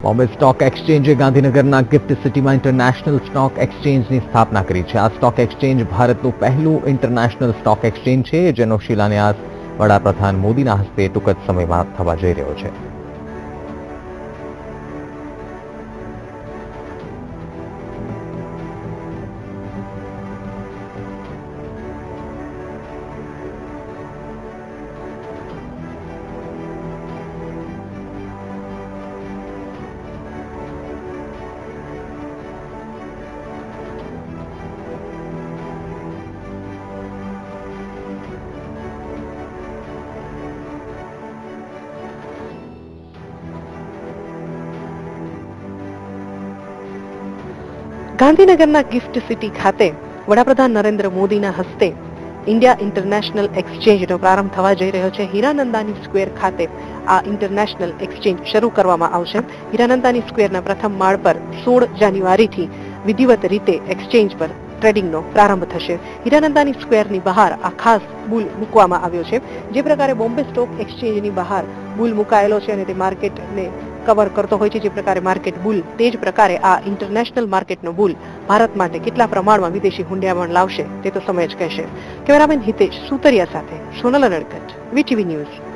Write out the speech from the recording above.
Bombay stock એક્સચેન્જે ગાંધીનગરના gift સિટીમાં international stock એક્સચેન્જની સ્થાપના કરી છે. આ સ્ટોક એક્સચેન્જ ભારતનું પહેલું ઇન્ટરનેશનલ સ્ટોક એક્સચેન્જ છે, જેનો શિલાન્યાસ વડાપ્રધાન મોદીના હસ્તે ટૂંક જ સમયમાં થવા જઈ રહ્યો છે. ગાંધીનગરના ગિફ્ટ સિટી ખાતે વડાપ્રધાન નરેન્દ્ર મોદીના હસ્તે ઇન્ડિયા ઇન્ટરનેશનલ એક્સચેન્જનો પ્રારંભ થવા જઈ રહ્યો છે. હીરાનંદાની સ્ક્વેર ખાતે આ ઇન્ટરનેશનલ એક્સચેન્જ શરૂ કરવામાં આવશે. હીરાનંદાની સ્ક્વેરના પ્રથમ માળ પર 16 જાન્યુઆરીથી વિધિવત રીતે એક્સચેન્જ પર ટ્રેડિંગનો પ્રારંભ થશે. હીરાનંદાની સ્ક્વેરની બહાર આ ખાસ બુલ મૂકવામાં આવ્યો છે. જે પ્રકારે બોમ્બે સ્ટોક એક્સચેન્જની બહાર બુલ મુકાયેલો છે અને તે માર્કેટને કવર કરતો હોય છે, જે પ્રકારે માર્કેટ બુલ, તે જ પ્રકારે આ ઇન્ટરનેશનલ માર્કેટનો બુલ ભારત માટે કેટલા પ્રમાણમાં વિદેશી હુંડિયામણ લાવશે તે તો સમય જ કહેશે. કેમેરામેન હિતેશ સુતરિયા સાથે સોનલ અનડકટ, વીટીવી ન્યૂઝ.